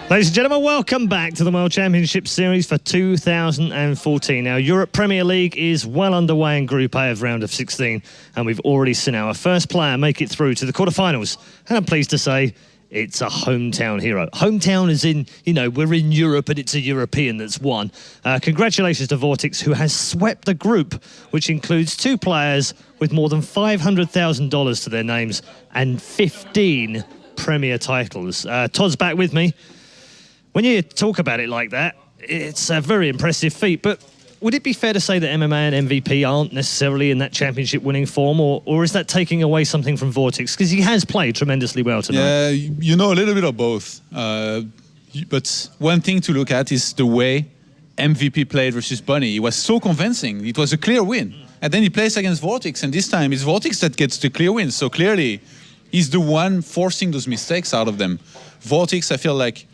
Ladies and gentlemen, welcome back to the World Championship Series for 2014. Now, Europe Premier League is well underway in Group A of round of 16, and we've already seen our first player make it through to the quarterfinals. And I'm pleased to say it's a hometown hero. Hometown is in, you know, we're in Europe and it's a European that's won. Congratulations to Vortex, who has swept the group, which includes 2 players with more than $500,000 to their names and 15 Premier titles. Todd's back with me. When you talk about it like that, it's a very impressive feat, but would it be fair to say that MMA and MVP aren't necessarily in that championship winning form, or is that taking away something from Vortex? Because he has played tremendously well tonight. Yeah, you know, a little bit of both. But one thing to look at is the way MVP played versus Bunny. He was so convincing. It was a clear win. And then he plays against Vortex, and this time it's Vortex that gets the clear win. So clearly, he's the one forcing those mistakes out of them. Vortex, I feel like,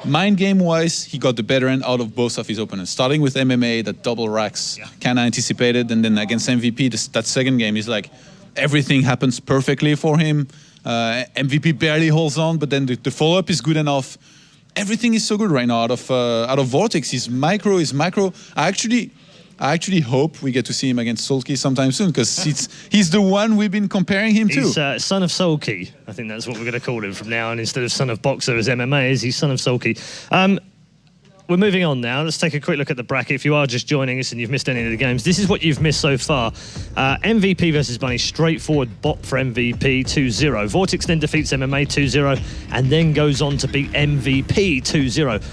mind game-wise, he got the better end out of both of his opponents. Starting with MMA, that double racks, kind of anticipated, and then against MVP, that second game is like everything happens perfectly for him. MVP barely holds on, but then the follow-up is good enough. Everything is so good right now out of Vortex. His micro, I actually hope we get to see him against Solky sometime soon, because he's the one we've been comparing him to. He's son of Solky. I think that's what we're going to call him from now on. Instead of son of Boxer as MMA is, he's son of Solky. We're moving on now. Let's take a quick look at the bracket. If you are just joining us and you've missed any of the games, this is what you've missed so far. MVP versus Bunny, straightforward bop for MVP, 2-0. Vortex then defeats MMA 2-0 and then goes on to beat MVP 2-0.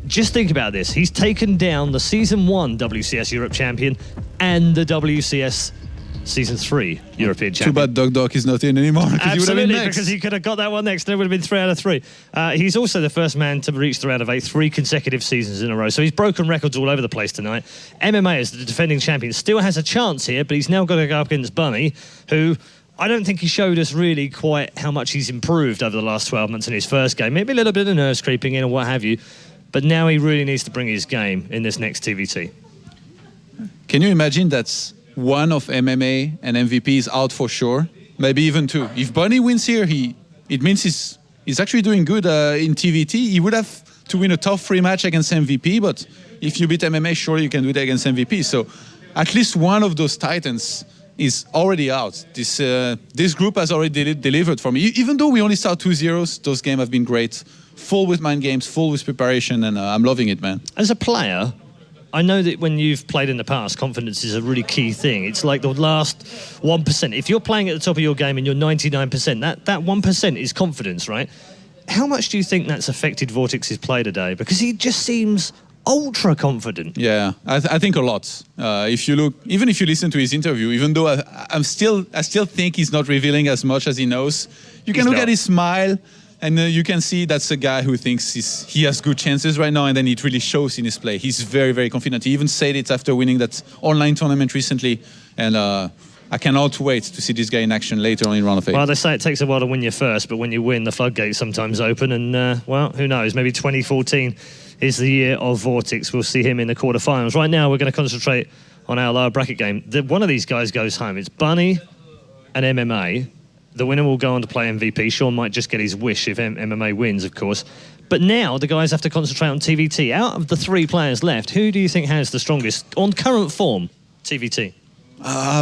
Just think about this. He's taken down the Season 1 WCS Europe champion and the WCS Season 3 European champion. Too bad Doc is not in anymore. Absolutely, because he could have got that one next and it would have been 3 out of 3. He's also the first man to reach the round of 8 3 consecutive seasons in a row. So he's broken records all over the place tonight. MMA, as the defending champion, still has a chance here, but he's now got to go up against Bunny, who I don't think he showed us really quite how much he's improved over the last 12 months in his first game. Maybe a little bit of nerves creeping in or what have you. But now he really needs to bring his game in this next TVT. Can you imagine that's one of MMA and MVP is out for sure? Maybe even 2. If Bunny wins here, it means he's actually doing good in TVT. He would have to win a tough free match against MVP, but if you beat MMA, surely you can do it against MVP. So at least one of those titans is already out. This group has already delivered for me. Even though we only saw 2-0s, those games have been great. Full with mind games, full with preparation, and I'm loving it, man. As a player, I know that when you've played in the past, confidence is a really key thing. It's like the last 1%. If you're playing at the top of your game and you're 99%, that 1% is confidence, right? How much do you think that's affected Vortex's play today? Because he just seems ultra confident. Yeah, I think a lot. If you look, even if you listen to his interview, even though I still think he's not revealing as much as he knows, you can look at his smile. And you can see that's a guy who thinks he has good chances right now, and then it really shows in his play. He's very, very confident. He even said it after winning that online tournament recently. And I cannot wait to see this guy in action later on in round of 8. Well, they say it takes a while to win your first, but when you win, the floodgates sometimes open. And, well, who knows? Maybe 2014 is the year of Vortex. We'll see him in the quarterfinals. Right now, we're going to concentrate on our lower bracket game. One of these guys goes home. It's Bunny and MMA. The winner will go on to play MVP. Sean might just get his wish if MMA wins, of course. But now the guys have to concentrate on TVT. Out of the 3 players left, who do you think has the strongest, on current form, TVT?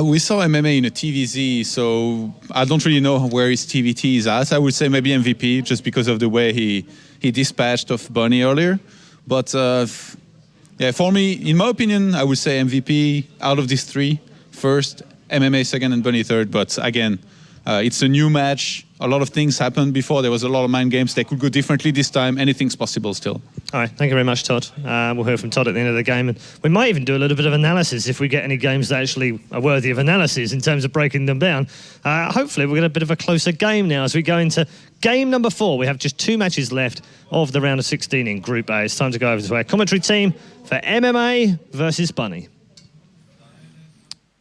We saw MMA in a TVZ, so I don't really know where his TVT is at. I would say maybe MVP, just because of the way he dispatched of Bunny earlier. But yeah, for me, in my opinion, I would say MVP out of these 3. First, MMA second, and Bunny third. But again, it's a new match. A lot of things happened before. There was a lot of mind games. They could go differently this time. Anything's possible still. All right. Thank you very much, Todd. We'll hear from Todd at the end of the game. And we might even do a little bit of analysis if we get any games that actually are worthy of analysis in terms of breaking them down. Hopefully, we'll get a bit of a closer game now as we go into game number 4. We have just 2 matches left of the round of 16 in Group A. It's time to go over to our commentary team for MMA versus Bunny.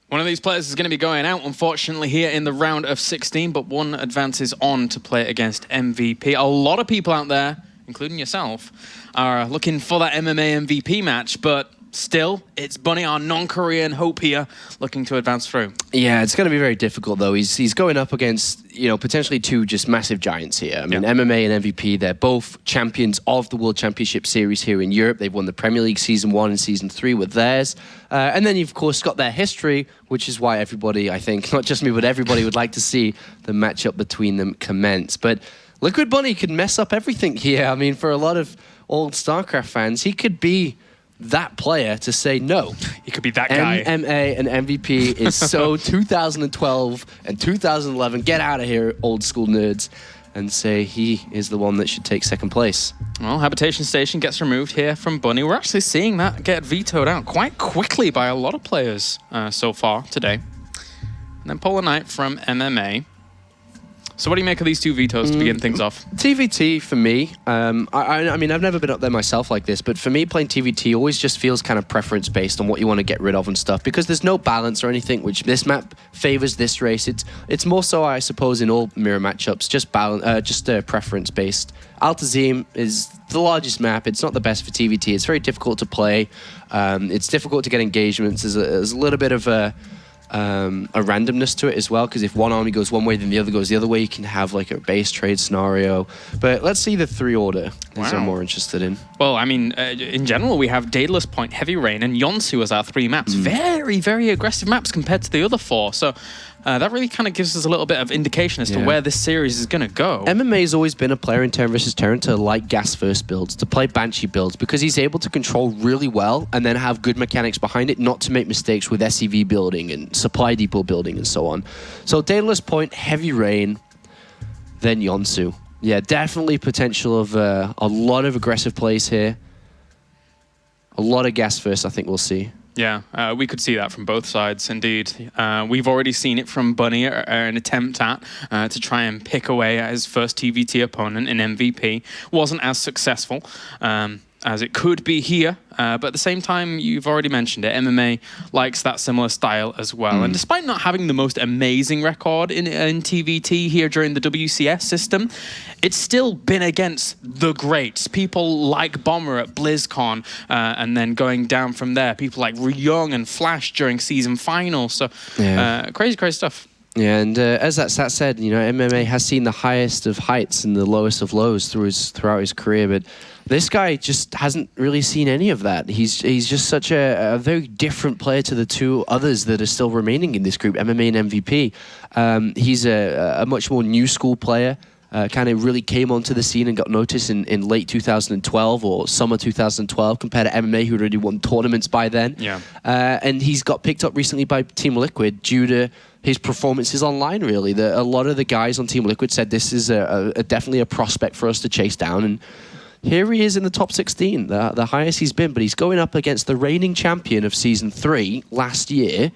One of these players is going to be going out, unfortunately, here in the round of 16, but one advances on to play against MVP. A lot of people out there, including yourself, are looking for that MMA MVP match, but still, it's Bunny, our non-Korean hope here, looking to advance through. Yeah, it's going to be very difficult, though. He's going up against, potentially two just massive giants here. I mean, MMA and MVP, they're both champions of the World Championship Series here in Europe. They've won the Premier League Season 1 and Season 3 with theirs. And then you've, of course, got their history, which is why everybody, I think, not just me, but everybody would like to see the matchup between them commence. But Liquid Bunny could mess up everything here. I mean, for a lot of old StarCraft fans, he could be that player to say no. He could be that guy. MMA and MVP is so 2012 and 2011. Get out of here, old school nerds, and say he is the one that should take second place. Well, Habitation Station gets removed here from Bunny. We're actually seeing that get vetoed out quite quickly by a lot of players so far today. And then Polar Knight from MMA. So what do you make of these two vetoes to begin things off? TVT for me, I mean, I've never been up there myself like this, but for me, playing TVT always just feels kind of preference based on what you want to get rid of and stuff, because there's no balance or anything, which this map favors this race. It's more so, I suppose, in all mirror matchups, just preference based. Altazim is the largest map. It's not the best for TVT. It's very difficult to play. It's difficult to get engagements. There's a little bit of a randomness to it as well, because if one army goes one way, then the other goes the other way. You can have like a base trade scenario. But let's see the 3 order, as I'm more interested in. Well, I mean, in general, we have Daedalus Point, Heavy Rain, and Yonsu as our 3 maps. Very, very aggressive maps compared to the other 4. So that really kind of gives us a little bit of indication as to where this series is going to go. MMA has always been a player in Terran vs. Terran to like gas first builds, to play Banshee builds, because he's able to control really well and then have good mechanics behind it, not to make mistakes with SCV building and supply depot building and so on. So Daedalus Point, Heavy Rain, then Yonsu. Yeah, definitely potential of a lot of aggressive plays here. A lot of gas first, I think we'll see. Yeah, we could see that from both sides, indeed. We've already seen it from Bunny, an attempt at to try and pick away at his first TVT opponent in MVP. Wasn't as successful as it could be here, but at the same time, you've already mentioned it, MMA likes that similar style as well. And despite not having the most amazing record in TVT here during the WCS system, it's still been against the greats. People like Bomber at BlizzCon, and then going down from there, people like Ryung and Flash during season finals. So crazy, crazy stuff. Yeah, and as that stat said, MMA has seen the highest of heights and the lowest of lows throughout his career, but this guy just hasn't really seen any of that. He's just such a very different player to the 2 others that are still remaining in this group, MMA and MVP. He's a much more new school player. Kind of really came onto the scene and got noticed in late 2012 or summer 2012 compared to MMA, who already won tournaments by then. Yeah. And he's got picked up recently by Team Liquid due to his performances online, really. A lot of the guys on Team Liquid said this is definitely a prospect for us to chase down. And here he is in the top 16, the highest he's been. But he's going up against the reigning champion of Season 3 last year,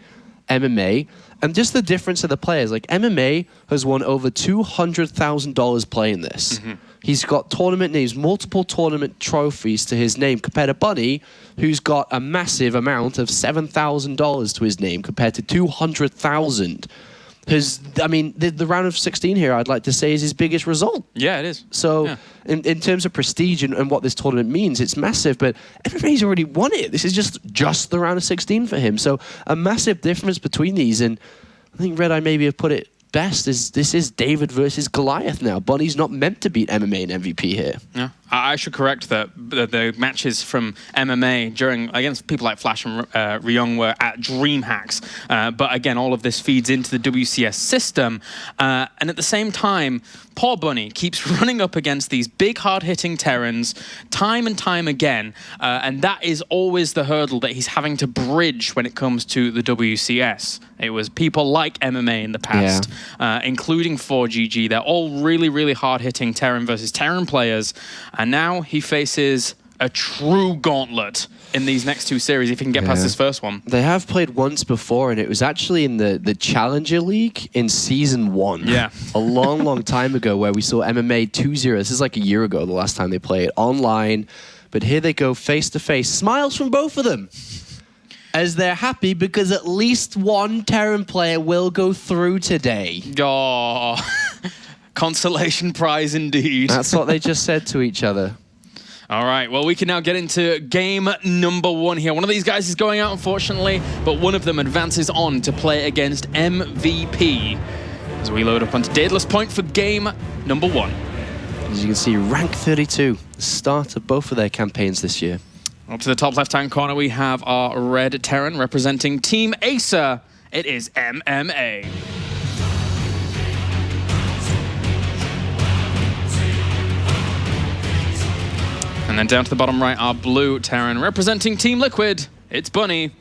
MMA. And just the difference of the players, like MMA has won over $200,000 playing this. He's got tournament names, multiple tournament trophies to his name, compared to Bunny, who's got a massive amount of $7,000 to his name, compared to $200,000. I mean, the round of 16 here, I'd like to say, is his biggest result. Yeah, it is. So in terms of prestige and what this tournament means, it's massive, but MMA's already won it. This is just the round of 16 for him. So a massive difference between these, and I think Red Eye maybe have put it best, this is David versus Goliath now. Bunny's not meant to beat MMA and MVP here. Yeah, I should correct that the matches from MMA against people like Flash and Ryung were at DreamHacks. But again, all of this feeds into the WCS system. And at the same time, poor Bunny keeps running up against these big, hard-hitting Terrans time and time again. And that is always the hurdle that he's having to bridge when it comes to the WCS. It was people like MMA in the past, including 4GG. They're all really, really hard-hitting Terran versus Terran players. And now he faces a true gauntlet in these next 2 series if he can get past this first one. They have played once before, and it was actually in the Challenger League in Season 1. Yeah. A long, long time ago, where we saw MMA 2-0. This is like a year ago, the last time they played online. But here they go face-to-face. Smiles from both of them, as they're happy because at least one Terran player will go through today. Oh, consolation prize indeed. That's what they just said to each other. All right, well, we can now get into game number 1 here. One of these guys is going out, unfortunately, but one of them advances on to play against MVP as we load up onto Daedalus Point for game number 1. As you can see, rank 32, the start of both of their campaigns this year. Up to the top left-hand corner, we have our red Terran representing Team Acer. It is MMA. And then down to the bottom right, our blue Terran representing Team Liquid. It's Bunny.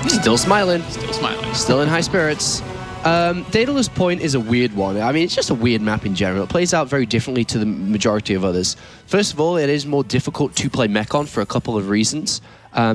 Still smiling. Still smiling. Still in high spirits. Daedalus Point is a weird one. I mean, it's just a weird map in general. It plays out very differently to the majority of others. First of all, it is more difficult to play mech on for a couple of reasons.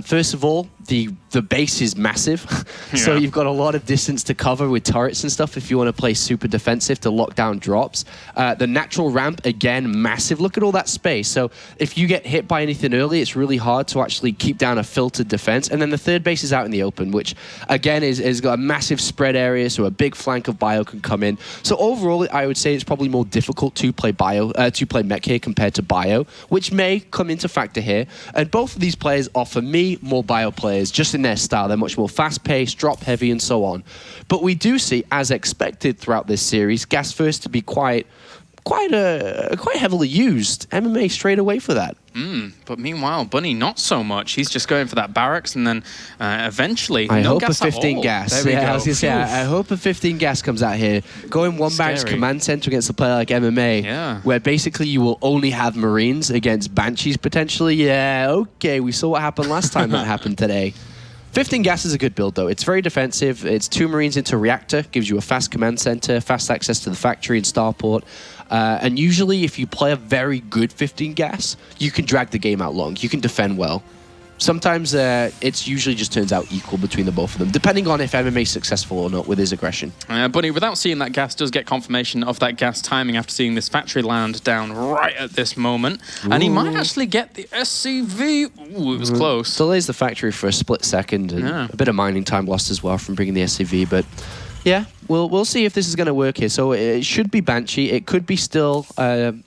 First of all, the base is massive, so you've got a lot of distance to cover with turrets and stuff if you want to play super defensive to lock down drops. The natural ramp, again, massive. Look at all that space. So if you get hit by anything early, it's really hard to actually keep down a filtered defense. And then the third base is out in the open, which, again, is got a massive spread area, so a big flank of bio can come in. So overall, I would say it's probably more difficult to play mech here compared to bio, which may come into factor here. And both of these players are, for me, more bio players, just in their style. They're much more fast-paced, drop-heavy, and so on. But we do see, as expected throughout this series, gas first to be quite heavily used. MMA straight away for that. But meanwhile, Bunny not so much. He's just going for that barracks, and then eventually, I no hope gas a 15 at gas. There we go. I was gonna say, I hope a 15 gas comes out here. Going one barracks command center against a player like MMA, where basically you will only have Marines against Banshees potentially. Yeah, okay, we saw what happened last time that happened today. 15 gas is a good build, though. It's very defensive. It's 2 Marines into Reactor, gives you a fast command center, fast access to the factory and starport. And usually, if you play a very good 15 gas, you can drag the game out long. You can defend well. Sometimes it usually just turns out equal between the both of them, depending on if MMA is successful or not with his aggression. Bunny, without seeing that gas, does get confirmation of that gas timing after seeing this factory land down right at this moment. Ooh. And he might actually get the SCV. Ooh, it was close. Delays the factory for a split second, and a bit of mining time lost as well from bringing the SCV, but yeah, we'll see if this is going to work here. So it should be Banshee. It could be still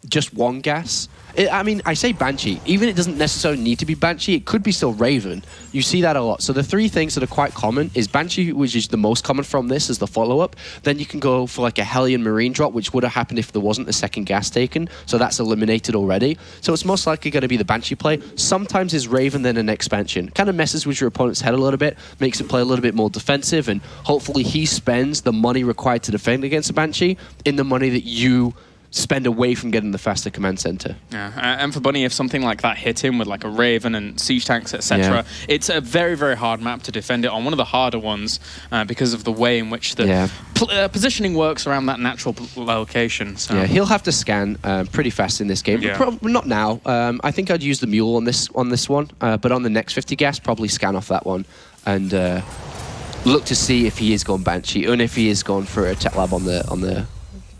just 1 gas. I mean, I say Banshee. Even it doesn't necessarily need to be Banshee. It could be still Raven. You see that a lot. So the 3 things that are quite common is Banshee, which is the most common from this as the follow-up. Then you can go for like a Hellion Marine drop, which would have happened if there wasn't a second gas taken. So that's eliminated already. So it's most likely going to be the Banshee play. Sometimes is Raven, then an expansion. Kind of messes with your opponent's head a little bit, makes it play a little bit more defensive, and hopefully he spends the money required to defend against a Banshee in the money that you spend away from getting the faster command center. Yeah, and for Bunny, if something like that hit him with like a Raven and siege tanks, etc., it's a very, very hard map to defend it on. One of the harder ones because of the way in which the positioning works around that natural location. So. Yeah, he'll have to scan pretty fast in this game. But not now. I think I'd use the Mule on this one, but on the next 50 gas, probably scan off that one and look to see if he is going Banshee and if he is going for a tech lab on the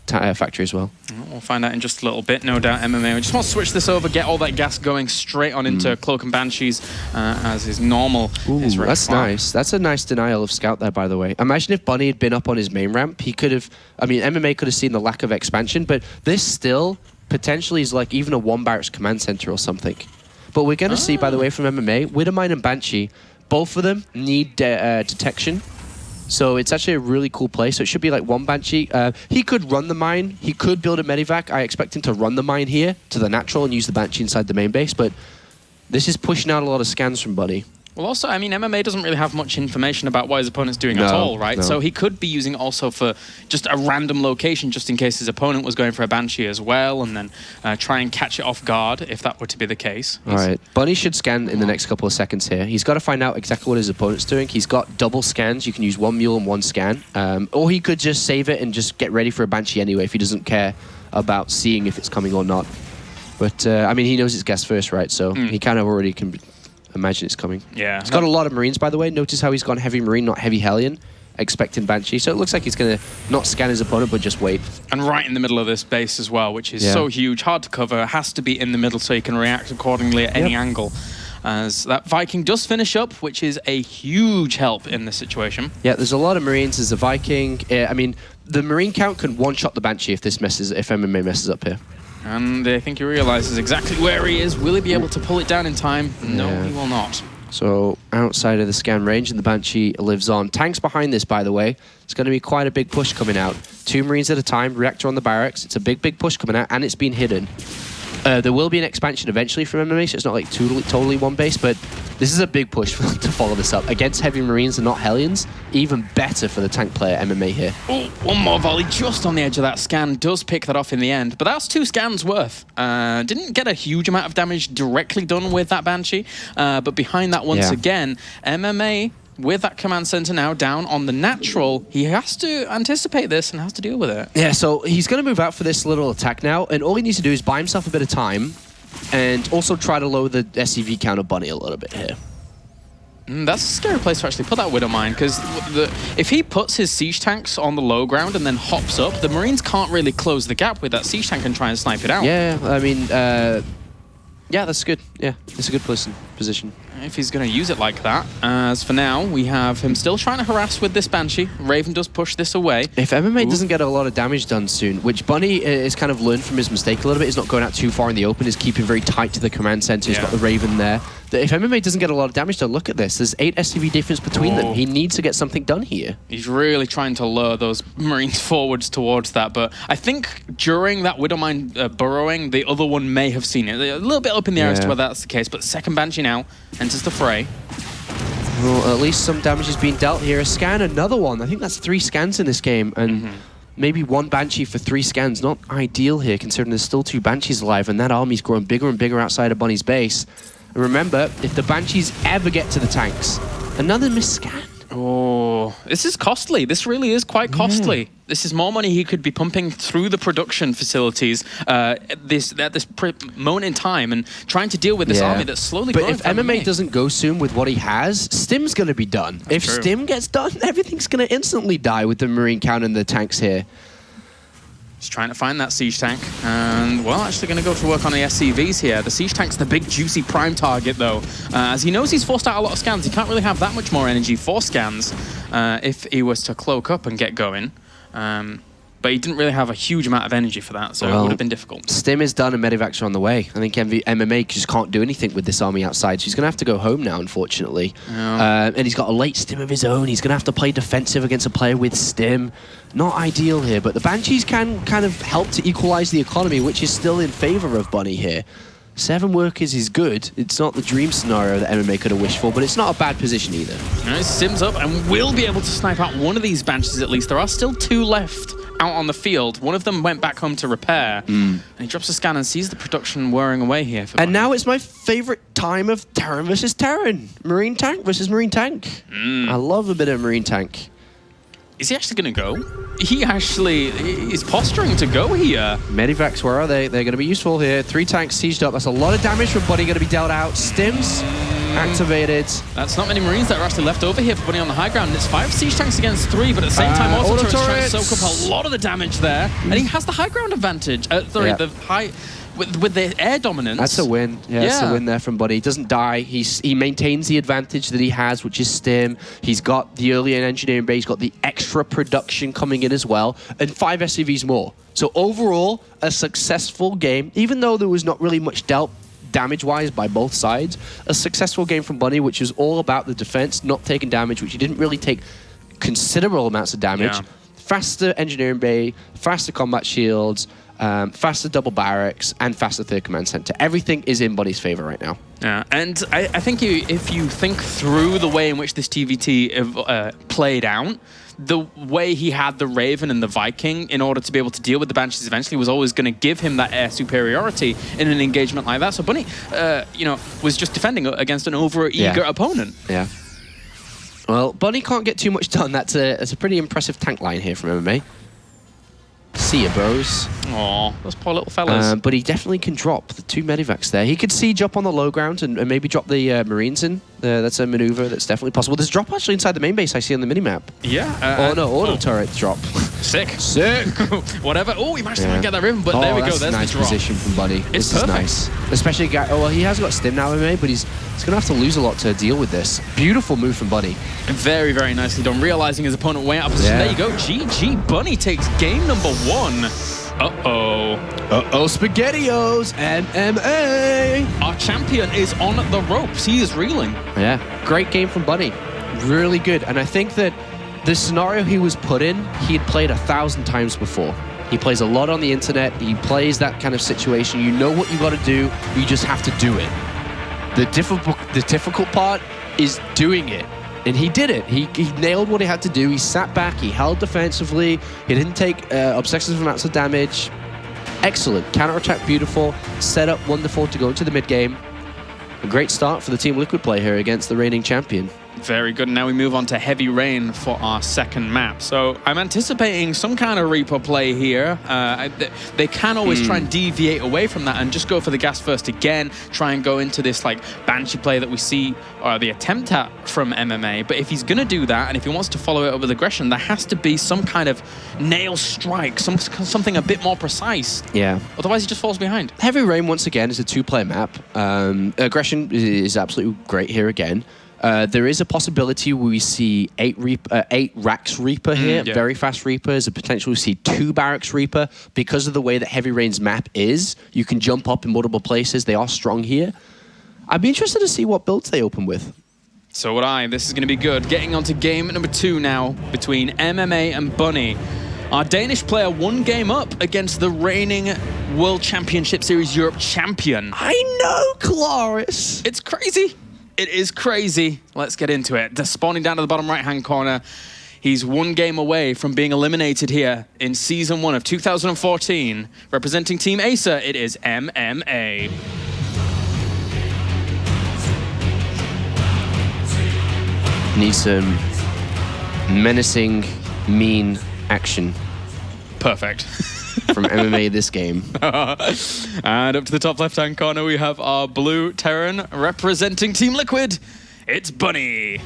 factory as well. We'll find out in just a little bit, no doubt. MMA. We just want to switch this over, get all that gas going straight on into Cloak and Banshees as is normal. Ooh, that's nice. That's a nice denial of scout there, by the way. Imagine if Bunny had been up on his main ramp. He could have, I mean, MMA could have seen the lack of expansion, but this still potentially is like even a 1 barracks command center or something. But we're going to see, by the way, from MMA, Widowmine and Banshee, both of them need detection. So it's actually a really cool play. So it should be like 1 Banshee. He could run the mine. He could build a medivac. I expect him to run the mine here to the natural and use the Banshee inside the main base. But this is pushing out a lot of scans from Bunny. Well, also, I mean, MMA doesn't really have much information about what his opponent's doing at all, right? So he could be using also for just a random location, just in case his opponent was going for a Banshee as well, and then try and catch it off guard, if that were to be the case. All right. Bunny should scan in the next couple of seconds here. He's got to find out exactly what his opponent's doing. He's got double scans. You can use 1 Mule and 1 scan. Or he could just save it and just get ready for a Banshee anyway if he doesn't care about seeing if it's coming or not. But, I mean, he knows it's gas first, right? So he kind of already can imagine it's coming. Yeah. He's got a lot of Marines, by the way. Notice how he's gone heavy Marine, not heavy Hellion, expecting Banshee. So it looks like he's going to not scan his opponent, but just wait. And right in the middle of this base as well, which is so huge, hard to cover, has to be in the middle so he can react accordingly at any angle. as that Viking does finish up, which is a huge help in this situation. Yeah, there's a lot of Marines. There's a Viking. I mean, the Marine count can one-shot the Banshee if MMA messes up here. And I think he realizes exactly where he is. Will he be able to pull it down in time? No, he will not. So outside of the scan range, and the Banshee lives on. Tanks behind this, by the way. It's going to be quite a big push coming out. 2 Marines at a time, reactor on the barracks. It's a big, big push coming out, and it's been hidden. There will be an expansion eventually from MMA, so it's not like totally one base, but this is a big push for them to follow this up. Against heavy Marines and not Hellions, even better for the tank player MMA here. Oh, one more volley just on the edge of that scan. Does pick that off in the end, but that's 2 scans worth. Didn't get a huge amount of damage directly done with that Banshee, but behind that once again, MMA, with that command center now down on the natural, he has to anticipate this and has to deal with it. Yeah, so he's going to move out for this little attack now, and all he needs to do is buy himself a bit of time and also try to lower the SCV count of Bunny a little bit here. That's a scary place to actually put that Widow Mine, because if he puts his siege tanks on the low ground and then hops up, the Marines can't really close the gap with that siege tank and try and snipe it out. Yeah, I mean, yeah, that's good. Yeah, it's a good position. If he's going to use it like that. As for now, we have him still trying to harass with this Banshee. Raven does push this away. If MMA doesn't get a lot of damage done soon, which Bunny has kind of learned from his mistake a little bit, he's not going out too far in the open, he's keeping very tight to the command center, he's got the Raven there. If MMA doesn't get a lot of damage done, look at this. There's 8 SCV difference between them. He needs to get something done here. He's really trying to lure those Marines forwards towards that, but I think during that Widow Mine burrowing, the other one may have seen it. A little bit up in the air as to whether that's the case, but second Banshee now enters the fray. Well, at least some damage is being dealt here. A scan, another one. I think that's 3 scans in this game, and maybe 1 Banshee for 3 scans. Not ideal here, considering there's still 2 Banshees alive, and that army's growing bigger and bigger outside of Bunny's base. And remember, if the Banshees ever get to the tanks, another missed scan. Oh, this is costly. This really is quite costly. This is more money he could be pumping through the production facilities at this moment in time and trying to deal with this army that's slowly growing. But if MMA doesn't go soon with what he has, Stim's going to be done. If Stim gets done, everything's going to instantly die with the Marine count and the tanks here. He's trying to find that siege tank, and well, actually going to go to work on the SCVs here. The siege tank's the big juicy prime target though, as he knows he's forced out a lot of scans. He can't really have that much more energy for scans if he was to cloak up and get going. But he didn't really have a huge amount of energy for that, so it would have been difficult. Stim is done and medivacs are on the way. I think MMA just can't do anything with this army outside, so he's going to have to go home now, unfortunately. And he's got a late Stim of his own. He's going to have to play defensive against a player with Stim. Not ideal here, but the Banshees can kind of help to equalize the economy, which is still in favor of Bunny here. 7 workers is good. It's not the dream scenario that MMA could have wished for, but it's not a bad position either. Sims up and will be able to snipe out one of these Banshees at least. There are still 2 left out on the field. One of them went back home to repair. And he drops a scan and sees the production whirring away here. And now it's my favorite time of Terran versus Terran. Marine tank versus Marine tank. I love a bit of Marine tank. Is he actually going to go? He actually is posturing to go here. Medivacs, where are they? They're going to be useful here. 3 tanks sieged up. That's a lot of damage from Bunny going to be dealt out. Stims activated. That's not many Marines that are actually left over here for Bunny on the high ground. It's 5 siege tanks against 3, but at the same time, auto turrets trying to soak up a lot of the damage there. And he has the high ground advantage. The high... With the air dominance. That's a win. Yeah, that's a win there from Bunny. He doesn't die. He maintains the advantage that he has, which is Stim. He's got the early engineering base. He's got the extra production coming in as well. And 5 SCVs more. So overall, a successful game. Even though there was not really much dealt damage-wise by both sides. A successful game from Bunny, which was all about the defense, not taking damage, which he didn't really take considerable amounts of damage. Faster engineering bay, faster combat shields, faster double barracks, and faster third command center. Everything is in Bunny's favor right now. Yeah, and I think if you think through the way in which this TVT played out, the way he had the Raven and the Viking in order to be able to deal with the Banshees eventually was always going to give him that air superiority in an engagement like that. So Bunny, was just defending against an over-eager opponent. Yeah. Well, Bunny can't get too much done. That's a pretty impressive tank line here from MMA. See ya, bros. Aw, those poor little fellas. But he definitely can drop the 2 medivacs there. He could siege up on the low ground and maybe drop the Marines in. That's a maneuver that's definitely possible. There's a drop actually inside the main base I see on the minimap. Yeah. No, auto turret drop. Sick. Sick. Whatever. Oh, he managed to get that rhythm, but there we go. That's There's a nice the drop. position from Bunny. It's This perfect. is nice. Especially, well, he has got stim now, MMA, but he's going to have to lose a lot to deal with this. Beautiful move from Bunny. Very, very nicely done. Realizing his opponent way out of position. Yeah. There you go. GG. Bunny takes game number 1. Uh-oh. Uh-oh, SpaghettiOs and MMA. Our champion is on the ropes. He is reeling. Yeah, great game from Bunny. Really good. And I think that the scenario he was put in, he had played 1,000 times before. He plays a lot on the internet. He plays that kind of situation. You know what you got to do. You just have to do it. The difficult part is doing it. And he did it. He nailed what he had to do. He sat back. He held defensively. He didn't take obsessive amounts of damage. Excellent. Counterattack beautiful. Setup wonderful to go into the mid-game. A great start for the Team Liquid play here against the reigning champion. Very good. Now we move on to Heavy Rain for our second map. So I'm anticipating some kind of Reaper play here. They can always try and deviate away from that and just go for the gas first again, try and go into this like Banshee play that we see, or the attempt at from MMA. But if he's going to do that, and if he wants to follow it up with aggression, there has to be some kind of nail strike, something a bit more precise. Yeah. Otherwise he just falls behind. Heavy Rain, once again, is a 2-player map. Aggression is absolutely great here again. There is a possibility where we see 8 Racks Reaper here, yeah. very fast Reapers, a potential we see 2 Barracks Reaper. Because of the way that Heavy Rain's map is, you can jump up in multiple places. They are strong here. I'd be interested to see what builds they open with. So would I. This is going to be good. Getting on to game number 2 now between MMA and Bunny. Our Danish player 1 game up against the reigning World Championship Series Europe champion. I know, Claris. It's crazy. It is crazy. Let's get into it. They're spawning down to the bottom right-hand corner. He's 1 game away from being eliminated here in Season 1 of 2014. Representing Team Acer, it is MMA. Need some menacing, mean action Perfect. from MMA this game. And up to the top left-hand corner, we have our blue Terran representing Team Liquid. It's Bunny.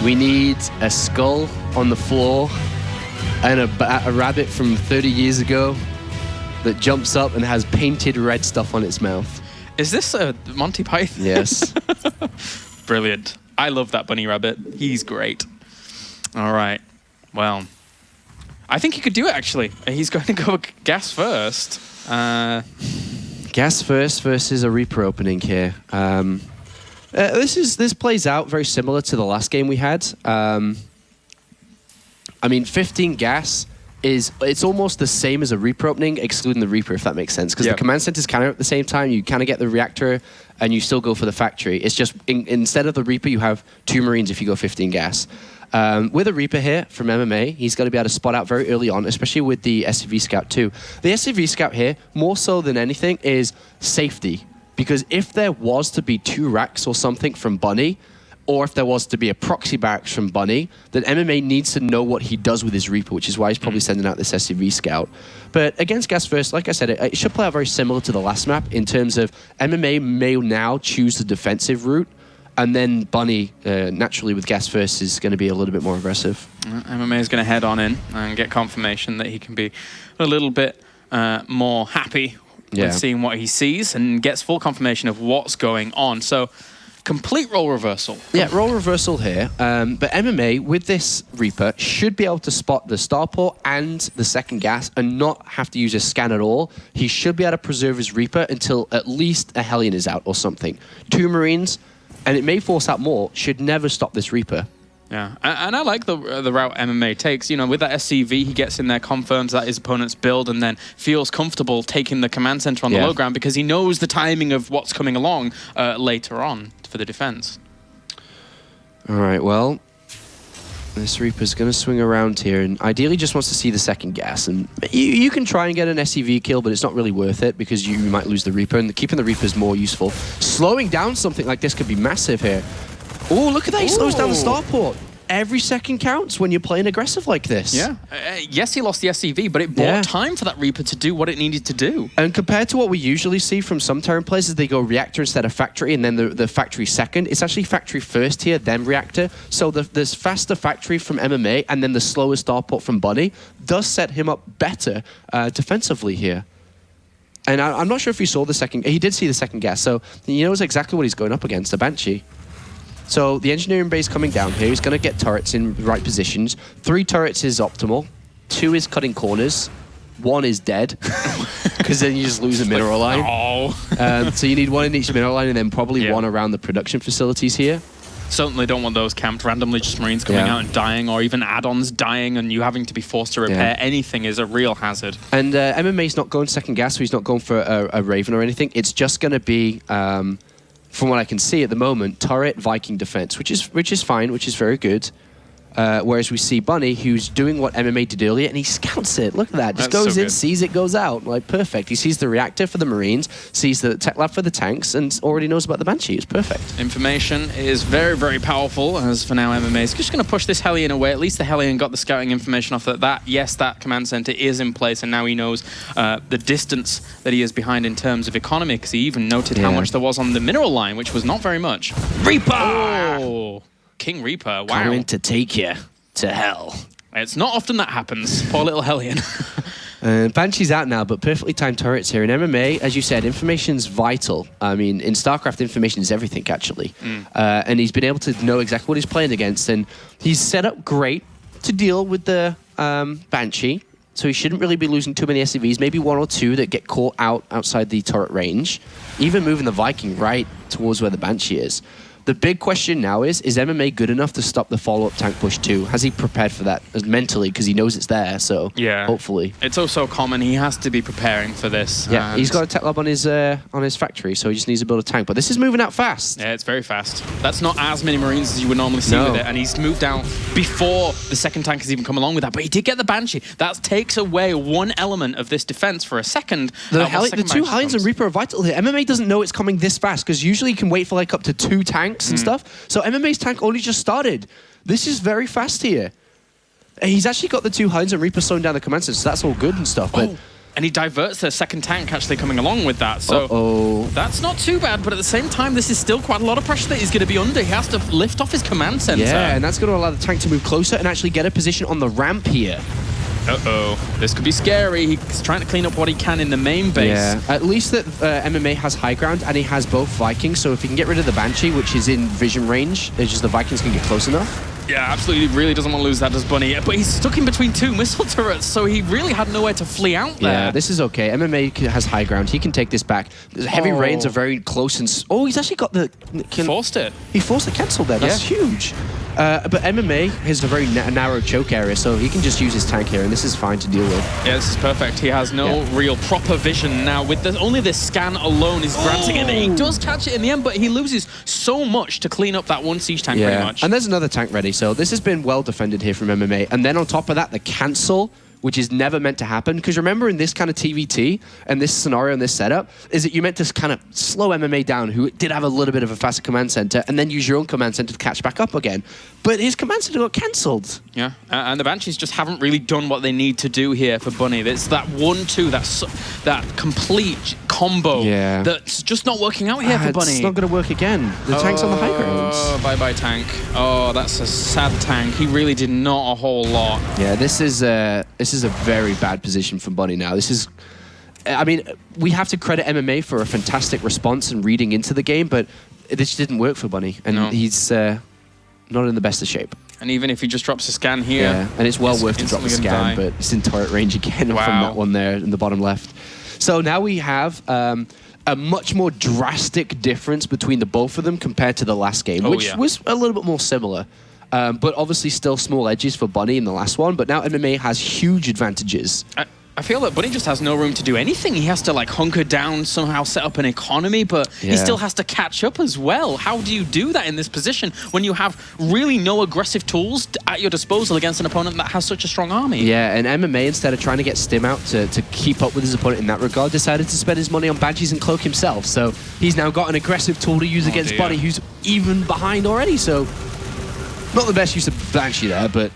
We need a skull on the floor and a rabbit from 30 years ago that jumps up and has painted red stuff on its mouth. Is this a Monty Python? Yes. Brilliant. I love that bunny rabbit. He's great. All right. Well, I think he could do it, actually. He's going to go gas first. Gas first versus a Reaper opening here. This plays out very similar to the last game we had. I mean, 15 gas it's almost the same as a Reaper opening, excluding the Reaper, if that makes sense. Because the command center is kind of at the same time. You kind of get the reactor, and you still go for the factory. It's just instead of the Reaper, you have 2 Marines if you go 15 gas. With a Reaper here from MMA, he's going to be able to spot out very early on, especially with the SCV Scout too. The SCV Scout here, more so than anything, is safety. Because if there was to be 2 racks or something from Bunny, or if there was to be a proxy barracks from Bunny, then MMA needs to know what he does with his Reaper, which is why he's probably sending out this SCV Scout. But against Gas First, like I said, it should play out very similar to the last map in terms of MMA may now choose the defensive route, and then Bunny, naturally with Gas First, is going to be a little bit more aggressive. MMA is going to head on in and get confirmation that he can be a little bit more happy with seeing what he sees, and gets full confirmation of what's going on. So, complete role reversal. Yeah, role reversal here. But MMA, with this Reaper, should be able to spot the starport and the second gas and not have to use a scan at all. He should be able to preserve his Reaper until at least a Hellion is out or something. 2 Marines, and it may force out more, should never stop this Reaper. Yeah, and I like the route MMA takes. You know, with that SCV, he gets in there, confirms that his opponent's build, and then feels comfortable taking the command center on the low ground because he knows the timing of what's coming along later on for the defense. All right, well, this Reaper's going to swing around here and ideally just wants to see the second gas. And you can try and get an SCV kill, but it's not really worth it because you might lose the Reaper, and keeping the Reaper is more useful. Slowing down something like this could be massive here. Oh, look at that. He slows down the starport. every second counts when you're playing aggressive like this. Yeah. Yes, he lost the SCV, but it bought time for that Reaper to do what it needed to do. And compared to what we usually see from some Terran players, is they go reactor instead of factory, and then the factory second. It's actually factory first here, then reactor. So this faster factory from MMA and then the slower starport from Bunny does set him up better defensively here. And I'm not sure if he saw the second. He did see the second gas, so he knows exactly what he's going up against, the Banshee. So the engineering base coming down here. He's going to get turrets in the right positions. 3 turrets is optimal. 2 is cutting corners. 1 is dead, because then you just lose a mineral line. Oh. So you need 1 in each mineral line, and then probably 1 around the production facilities here. Certainly don't want those camped randomly, just Marines coming out and dying, or even add-ons dying and you having to be forced to repair anything is a real hazard. And MMA's not going second gas, so he's not going for a Raven or anything. It's just going to be, from what I can see at the moment, turret Viking defense, which is fine, which is very good. Whereas we see Bunny, who's doing what MMA did earlier, and he scouts it. Look at that. Just goes in, sees it, goes out. Like, perfect. He sees the reactor for the Marines, sees the tech lab for the tanks, and already knows about the Banshee. It's perfect. Information is very, very powerful, as for now MMA is just going to push this Hellion away. At least the Hellion got the scouting information off that. Yes, that command center is in place, and now he knows the distance that he is behind in terms of economy, because he even noted how much there was on the mineral line, which was not very much. Reaper! Oh! King Reaper, wow. Coming to take you to hell. It's not often that happens. Poor little Hellion. Banshee's out now, but perfectly timed turrets here. In MMA, as you said, information's vital. I mean, in StarCraft, information is everything, actually. And he's been able to know exactly what he's playing against, and he's set up great to deal with the Banshee, so he shouldn't really be losing too many SCVs, maybe 1 or 2 that get caught outside the turret range, even moving the Viking right towards where the Banshee is. The big question now is MMA good enough to stop the follow-up tank push too? Has he prepared for that mentally, because he knows it's there, so hopefully. It's also common. He has to be preparing for this. Yeah, he's got a tech lab on his factory, so he just needs to build a tank. But this is moving out fast. Yeah, it's very fast. That's not as many Marines as you would normally see with it, and he's moved out before the second tank has even come along with that. But he did get the Banshee. That takes away one element of this defense for a second. The 2 Hellions and Reaper are vital here. MMA doesn't know it's coming this fast, because usually you can wait for like up to 2 tanks and stuff. So MMA's tank only just started. This is very fast here. He's actually got the 2 Hellions and Reaper slowing down the command center, so that's all good and stuff. But and he diverts the second tank actually coming along with that. So that's not too bad, but at the same time, this is still quite a lot of pressure that he's going to be under. He has to lift off his command center. Yeah, and that's going to allow the tank to move closer and actually get a position on the ramp here. This could be scary. He's trying to clean up what he can in the main base. Yeah, at least that MMA has high ground, and he has both Vikings, so if he can get rid of the Banshee, which is in vision range, it's just the Vikings can get close enough. Yeah, absolutely. Really doesn't want to lose that, does Bunny. But he's stuck in between 2 missile turrets, so he really had nowhere to flee out there. Yeah, this is okay. MMA has high ground. He can take this back. The heavy rains are very close, and he's actually got the... Forced it. He forced the cancel there. That's huge. But MMA has a very narrow choke area, so he can just use his tank here, and this is fine to deal with. Yeah, this is perfect. He has no real proper vision now. With only this scan alone, he's granting it. He does catch it in the end, but he loses so much to clean up that 1 siege tank pretty much. And there's another tank ready, so this has been well defended here from MMA. And then on top of that, the cancel, which is never meant to happen. Because remember, in this kind of TVT and this scenario and this setup, is that you meant to kind of slow MMA down, who did have a little bit of a faster command center, and then use your own command center to catch back up again. But his command center got cancelled. Yeah, and the Banshees just haven't really done what they need to do here for Bunny. It's that 1-2, that complete combo that's just not working out here for Bunny. It's not going to work again. The tank's on the high ground. Bye-bye, tank. Oh, that's a sad tank. He really did not a whole lot. Yeah, this is a very bad position for Bunny now. This is... I mean, we have to credit MMA for a fantastic response and reading into the game, but this didn't work for Bunny, and he's not in the best of shape. And even if he just drops a scan here... Yeah, and it's well worth to drop the scan, but it's in turret range again from that one there in the bottom left. So now we have a much more drastic difference between the both of them compared to the last game, which was a little bit more similar. But obviously still small edges for Bunny in the last one, but now MMA has huge advantages. I feel that Bunny just has no room to do anything. He has to like hunker down, somehow set up an economy, but he still has to catch up as well. How do you do that in this position when you have really no aggressive tools at your disposal against an opponent that has such a strong army? Yeah, and MMA, instead of trying to get Stim out to keep up with his opponent in that regard, decided to spend his money on Banshees and Cloak himself. So he's now got an aggressive tool to use against Bunny, who's even behind already. So Not the best use of Banshee there, but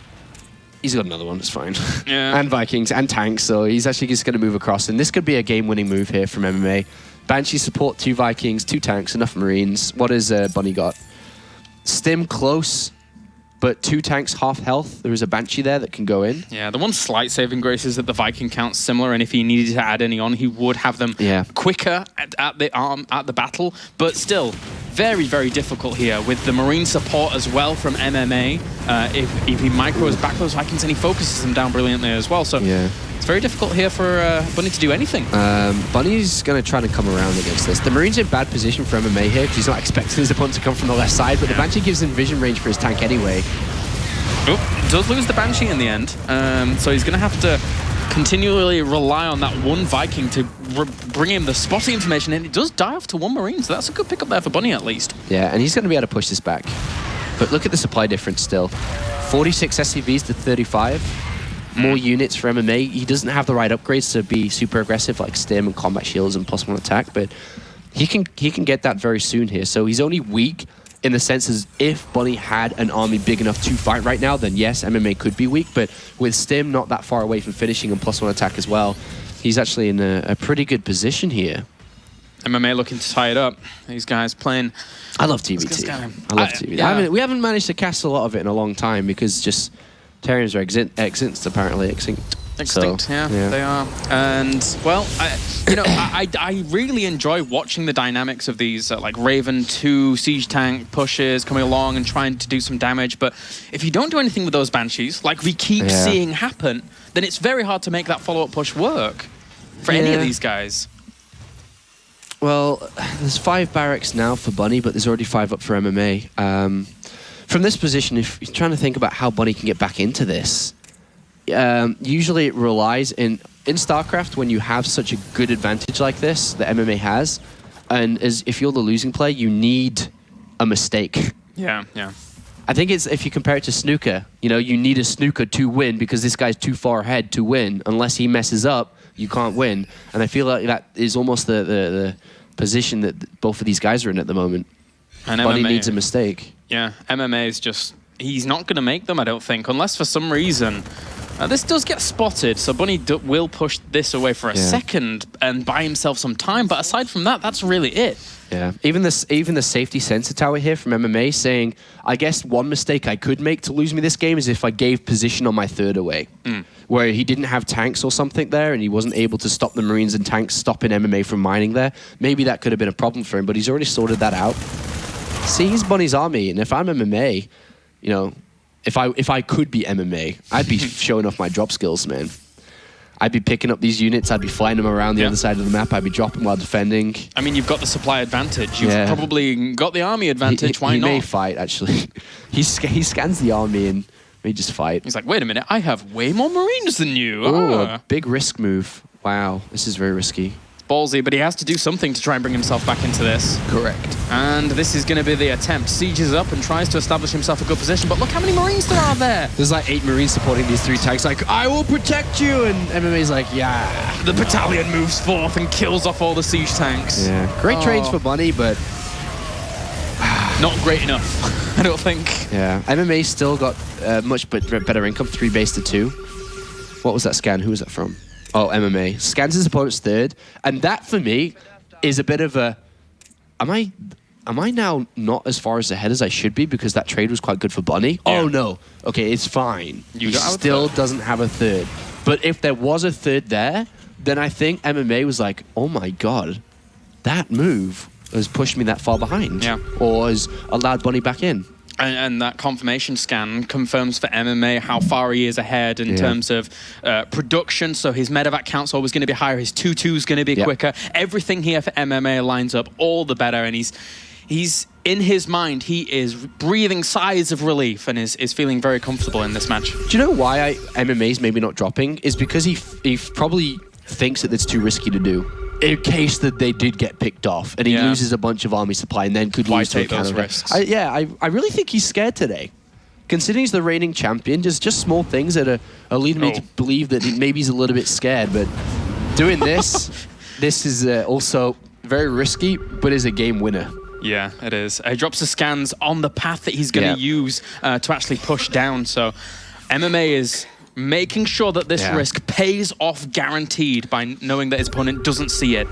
he's got another one. It's fine. Yeah. And Vikings and tanks, so he's actually just going to move across. And this could be a game-winning move here from MMA. Banshee support, 2 Vikings, 2 tanks, enough Marines. What has Bunny got? Stim close, but 2 tanks half health. There is a Banshee there that can go in. Yeah, the one slight saving grace is that the Viking count's similar, and if he needed to add any on, he would have them quicker at the battle. But still, very, very difficult here with the Marine support as well from MMA. If he micros back those Vikings and he focuses them down brilliantly as well. So it's very difficult here for Bunny to do anything. Bunny's going to try to come around against this. The Marine's in bad position for MMA here because he's not expecting his opponent to come from the left side, but the Banshee gives him vision range for his tank anyway. Oh, does lose the Banshee in the end. So he's going to have to continually rely on that one Viking to bring him the spotting information, and it does die off to 1 Marine, so that's a good pickup there for Bunny at least. Yeah, and he's going to be able to push this back. But look at the supply difference still. 46 SCVs to 35. More units for MMA. He doesn't have the right upgrades to be super aggressive like Stim and combat shields and +1 attack, but he can get that very soon here. So he's only weak in the sense as if Bunny had an army big enough to fight right now, then yes, MMA could be weak, but with Stim not that far away from finishing and +1 attack as well, he's actually in a pretty good position here. MMA looking to tie it up. These guys playing... I love TVT. I love TVT. Yeah. We haven't managed to cast a lot of it in a long time because just Terriers are extinct, apparently. Extinct, so, yeah, they are. And, well, I really enjoy watching the dynamics of these, like Raven 2 siege tank pushes coming along and trying to do some damage. But if you don't do anything with those Banshees, like we keep seeing happen, then it's very hard to make that follow-up push work for any of these guys. Well, there's 5 barracks now for Bunny, but there's already 5 up for MMA. From this position, if you're trying to think about how Bunny can get back into this, usually it relies in StarCraft when you have such a good advantage like this that MMA has, and if you're the losing player, you need a mistake. Yeah. I think it's, if you compare it to snooker, you need a snooker to win because this guy's too far ahead to win. Unless he messes up, you can't win. And I feel like that is almost the position that both of these guys are in at the moment. And Bunny MMA needs a mistake. Yeah, MMA is just... He's not going to make them, I don't think, unless for some reason... this does get spotted, so Bunny will push this away for a second and buy himself some time. But aside from that, that's really it. Yeah, even the safety sensor tower here from MMA saying, I guess one mistake I could make to lose me this game is if I gave position on my 3rd away, where he didn't have tanks or something there and he wasn't able to stop the Marines and tanks stopping MMA from mining there. Maybe that could have been a problem for him, but he's already sorted that out. See, he's Bunny's army, and if I'm MMA, if I could be MMA, I'd be showing off my drop skills, man. I'd be picking up these units, I'd be flying them around the other side of the map, I'd be dropping while defending. I mean, you've got the supply advantage. You've probably got the army advantage. Why not? He may fight, actually. he scans the army and may just fight. He's like, wait a minute, I have way more Marines than you. Oh, a big risk move. Wow, this is very risky. Ballsy, but he has to do something to try and bring himself back into this. Correct. And this is going to be the attempt. Sieges up and tries to establish himself a good position, but look how many Marines there are there. There's like 8 Marines supporting these 3 tanks, like, I will protect you, and MMA's like, yeah. The battalion moves forth and kills off all the siege tanks. Yeah, great trades for Bunny, but... not great enough, I don't think. Yeah, MMA still got much better income, 3 base to 2. What was that scan? Who was that from? Oh, MMA. Scans his opponent's 3rd. And that, for me, is a bit of a... Am I now not as far as ahead as I should be because that trade was quite good for Bunny? Yeah. Oh, no. Okay, it's fine. He still doesn't have a 3rd. But if there was a 3rd there, then I think MMA was like, oh, my God, that move has pushed me that far behind. Yeah. Or has allowed Bunny back in. And that confirmation scan confirms for MMA how far he is ahead in terms of production. So his medevac count's always going to be higher. His 2-2's going to be quicker. Everything here for MMA lines up all the better. And he's in his mind, he is breathing sighs of relief and is feeling very comfortable in this match. Do you know why MMA's maybe not dropping? Is because he probably thinks that it's too risky to do. In case that they did get picked off and he loses a bunch of army supply and then could lose to a those risks? I really think he's scared today. Considering he's the reigning champion, just small things that are leading me to believe that maybe he's a little bit scared. But doing this is also very risky, but is a game winner. Yeah, it is. He drops the scans on the path that he's going to use to actually push down. So MMA is making sure that this risk pays off guaranteed by knowing that his opponent doesn't see it.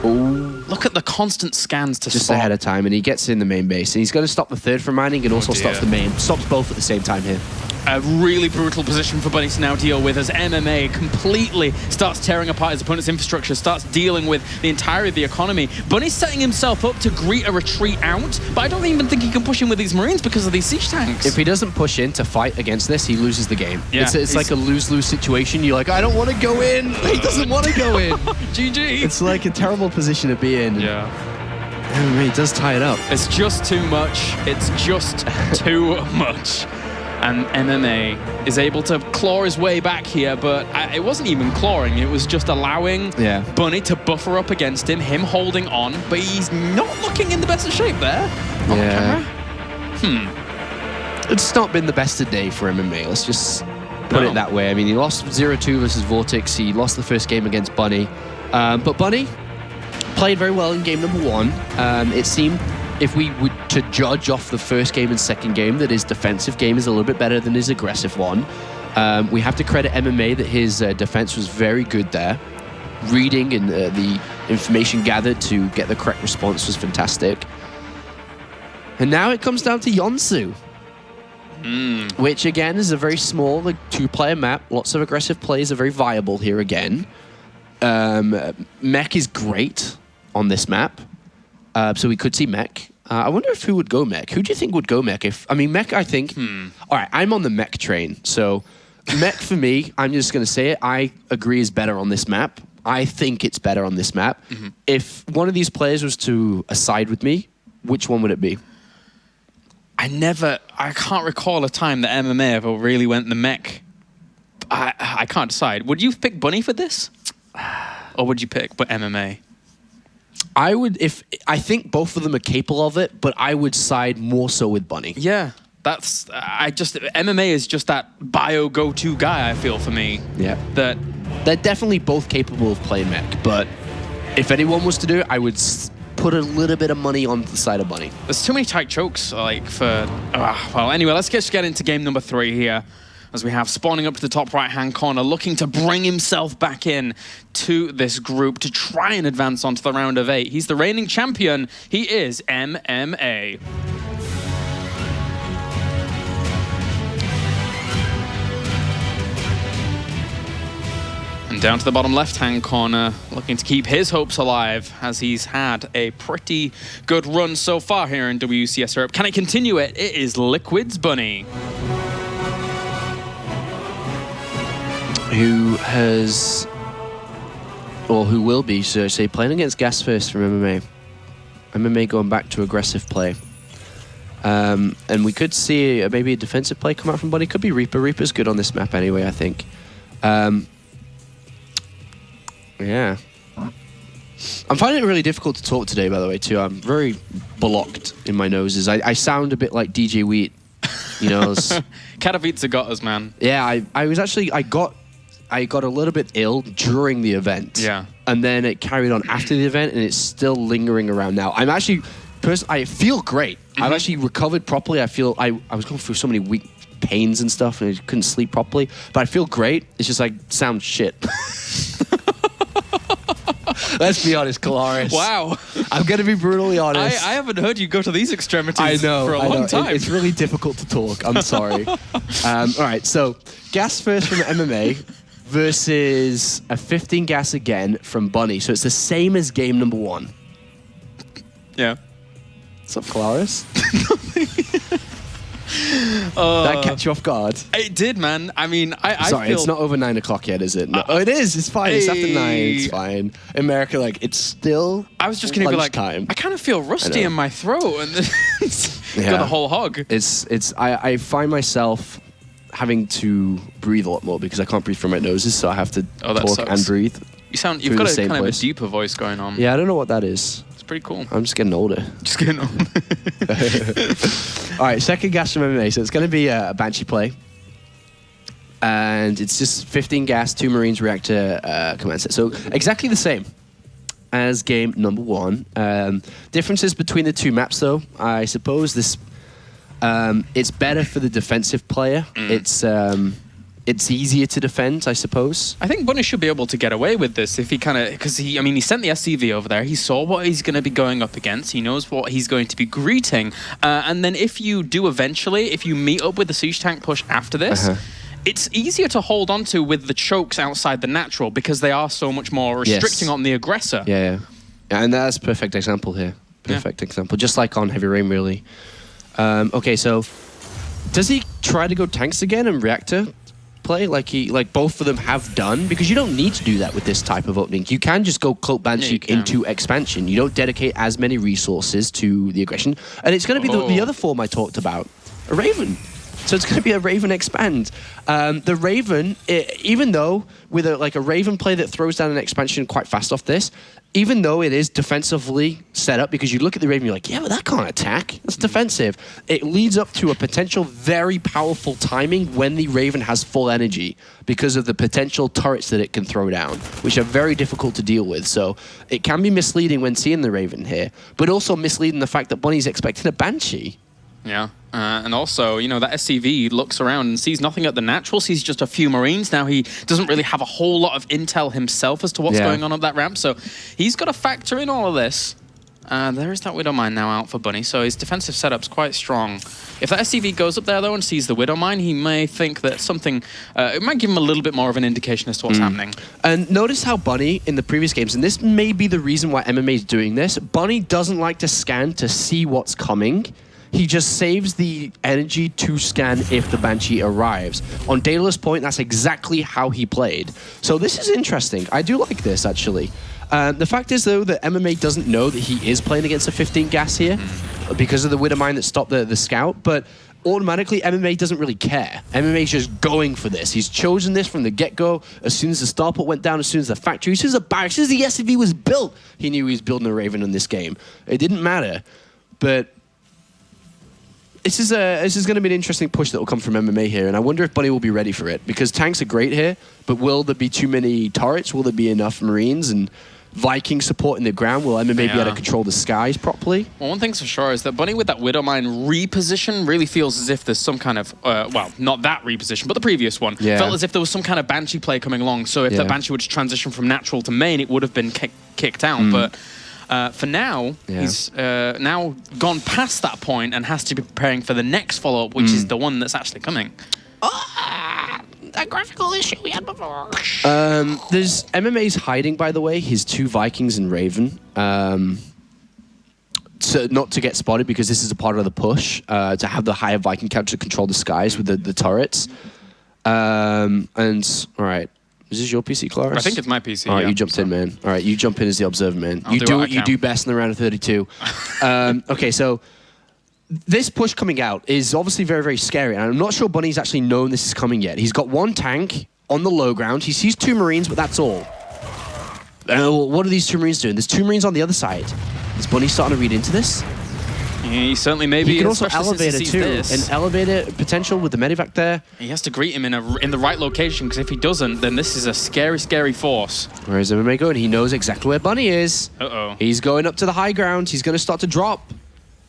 Ooh. Look at the constant scans to just spot. ahead of time, and he gets in the main base. And he's going to stop the third from mining and also stops the main. Stops both at the same time here. A really brutal position for Bunny to now deal with as MMA completely starts tearing apart his opponent's infrastructure, starts dealing with the entirety of the economy. Bunny's setting himself up to greet a retreat out, but I don't even think he can push in with these Marines because of these siege tanks. If he doesn't push in to fight against this, he loses the game. Yeah, it's like a lose-lose situation. You're like, I don't want to go in. He doesn't want to go in. GG. It's like a terrible position to be in. Yeah. MMA does tie it up. It's just too much. It's just too much. And MMA is able to claw his way back here, but it wasn't even clawing. It was just allowing Bunny to buffer up against him holding on, but he's not looking in the best of shape there on camera. It's not been the best of day for MMA. Let's just put it that way. I mean, he lost 0-2 versus Vortex. He lost the first game against Bunny. But Bunny played very well in game number 1. It seemed, if we were to judge off the first game and second game, that his defensive game is a little bit better than his aggressive one. We have to credit MMA that his defense was very good there. Reading and the information gathered to get the correct response was fantastic. And now it comes down to Yonsu, which again is a very small, like, 2-player map. Lots of aggressive plays are very viable here again. Mech is great on this map. So we could see Mech. I wonder if who would go Mech. Who do you think would go Mech? Mech, I think... All right, I'm on the Mech train. So Mech, for me, I'm just going to say it, I agree is better on this map. I think it's better on this map. If one of these players was to side with me, which one would it be? I can't recall a time that MMA ever really went the Mech. I can't decide. Would you pick Bunny for this? Or would you pick MMA? I think both of them are capable of it, but I would side more so with Bunny. Yeah, MMA is just that bio go-to guy, I feel, for me. Yeah. That they're definitely both capable of playing Mech, but if anyone was to do it, I would put a little bit of money on the side of Bunny. There's too many tight chokes, like, for... well, anyway, let's just get into game number 3 here, as we have spawning up to the top right-hand corner, looking to bring himself back in to this group to try and advance onto the round of 8. He's the reigning champion. He is MMA. And down to the bottom left-hand corner, looking to keep his hopes alive, as he's had a pretty good run so far here in WCS Europe. Can he continue it? It is Liquid's Bunny. Who will be, so say, playing against Gas first from MMA. MMA going back to aggressive play. And we could see maybe a defensive play come out from Bunny. Could be Reaper. Reaper's good on this map anyway, I think. Yeah. I'm finding it really difficult to talk today, by the way, too. I'm very blocked in my noses. I sound a bit like DJ Wheat, you know. Katowice got us, man. Yeah, I got a little bit ill during the event. Yeah. And then it carried on after the event, and it's still lingering around now. I'm actually, I feel great. I've actually recovered properly. I feel, I was going through so many weak pains and stuff, and I couldn't sleep properly. But I feel great. It's just like, sound shit. Let's be honest, Kalaris. Wow. I'm going to be brutally honest. I haven't heard you go to these extremities for a long time. It's really difficult to talk. I'm sorry. All right, so Gas first from MMA versus a 15 gas again from Bunny. So it's the same as game number 1. Yeah. What's up, Kalaris? That catch you off guard? It did, man. I mean, I Sorry, feel... it's not over 9 o'clock yet, is it? No. Oh, it is. It's fine. It's after 9. It's fine. In America, like, it's still I was just going to be like, I kind of feel rusty in my throat. And got the whole hog. I find myself having to breathe a lot more because I can't breathe from my noses, so I have to talk and breathe. You've got a kind of a deeper voice going on. Yeah, I don't know what that is. It's pretty cool. I'm just getting older. All right, second gas from MMA. So it's going to be a Banshee play. And it's just 15 gas, 2 Marines reactor command set. So exactly the same. as game number 1. Differences between the two maps, though, I suppose this it's better for the defensive player. It's easier to defend, I suppose. I think Bunny should be able to get away with this if he kind of, because he sent the SCV over there. He saw what he's going to be going up against. He knows what he's going to be greeting. And then if you do eventually, if you meet up with the siege tank push after this, it's easier to hold on to with the chokes outside the natural because they are so much more restricting on the aggressor. Yeah. And that's a perfect example here. Perfect example. Just like on Heavy Rain, really. Okay, so does he try to go tanks again and reactor play like both of them have done? Because you don't need to do that with this type of opening. You can just go Cloak Banshee into expansion. You don't dedicate as many resources to the aggression. And it's going to be the other form I talked about, a Raven. So it's going to be a Raven expand. The Raven, even though with a Raven play that throws down an expansion quite fast off this, even though it is defensively set up, because you look at the Raven, you're like, yeah, but that can't attack. That's defensive. It leads up to a potential very powerful timing when the Raven has full energy because of the potential turrets that it can throw down, which are very difficult to deal with. So it can be misleading when seeing the Raven here, but also misleading the fact that Bunny's expecting a Banshee. Yeah, and also, that SCV looks around and sees nothing at the natural, sees just a few Marines. Now he doesn't really have a whole lot of intel himself as to what's going on up that ramp, so he's got to factor in all of this. There is that Widowmine now out for Bunny, so his defensive setup's quite strong. If that SCV goes up there, though, and sees the Widowmine, he may think that something... it might give him a little bit more of an indication as to what's happening. And notice how Bunny, in the previous games, and this may be the reason why MMA is doing this, Bunny doesn't like to scan to see what's coming. He just saves the energy to scan if the Banshee arrives. On Daedalus Point, that's exactly how he played. So this is interesting. I do like this, actually. The fact is, though, that MMA doesn't know that he is playing against a 15 gas here because of the Widowmine that stopped the scout, but automatically, MMA doesn't really care. MMA's just going for this. He's chosen this from the get-go. As soon as the starport went down, as soon as the factory, as soon as the barracks, as soon as the SCV was built, he knew he was building a Raven in this game. It didn't matter, but... This is going to be an interesting push that will come from MMA here, and I wonder if Bunny will be ready for it, because tanks are great here, but will there be too many turrets? Will there be enough Marines and Viking support in the ground? Will MMA be able to control the skies properly? Well, one thing's for sure is that Bunny with that Widowmine reposition really feels as if there's some kind of, well, not that reposition, but the previous one, felt as if there was some kind of Banshee play coming along, so if that Banshee would transition from natural to main, it would have been kicked out, but... for now, he's now gone past that point and has to be preparing for the next follow-up, which is the one that's actually coming. That graphical issue we had before. There's MMA's hiding, by the way, his 2 Vikings and Raven. So not to get spotted, because this is a part of the push, to have the higher Viking count to control the skies with the turrets. And, all right. Is this your PC, Clarus? I think it's my PC. All right, you jumped in, man. All right, you jump in as the observer, man. You do what you do best in the round of 32. Okay, so this push coming out is obviously very, very scary. And I'm not sure Bunny's actually known this is coming yet. He's got 1 tank on the low ground. He sees 2 Marines, but that's all. What are these 2 Marines doing? There's 2 Marines on the other side. Is Bunny starting to read into this? He certainly maybe. He can also elevator too, an elevator potential with the medivac there. He has to greet him in the right location, because if he doesn't, then this is a scary, scary force. Where is MMA going? He knows exactly where Bunny is. Uh-oh. He's going up to the high ground. He's going to start to drop.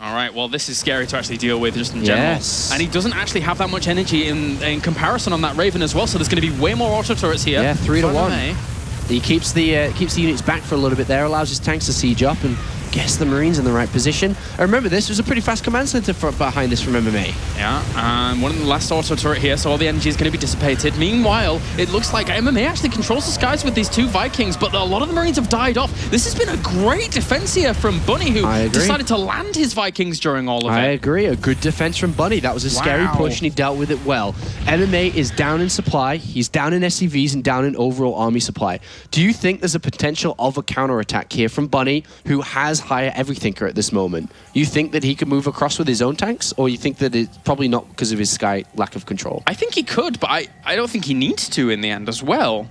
All right, well, this is scary to actually deal with just in general. Yes. And he doesn't actually have that much energy in comparison on that Raven as well, so there's going to be way more auto turrets here. Yeah, 3 to 1. MMA. He keeps the units back for a little bit there, allows his tanks to siege up and gets the Marines in the right position. I remember this was a pretty fast command center behind this from MMA. Yeah, one of the last auto turret here, so all the energy is going to be dissipated. Meanwhile, it looks like MMA actually controls the skies with these 2 Vikings, but a lot of the Marines have died off. This has been a great defense here from Bunny, who decided to land his Vikings during all of it. I agree. A good defense from Bunny. That was a scary push, and he dealt with it well. MMA is down in supply. He's down in SCVs and down in overall army supply. Do you think there's a potential of a counterattack here from Bunny, who has higher everythinker at this moment? You think that he could move across with his own tanks, or you think that it's probably not because of his sky lack of control? I think he could, but I don't think he needs to in the end as well.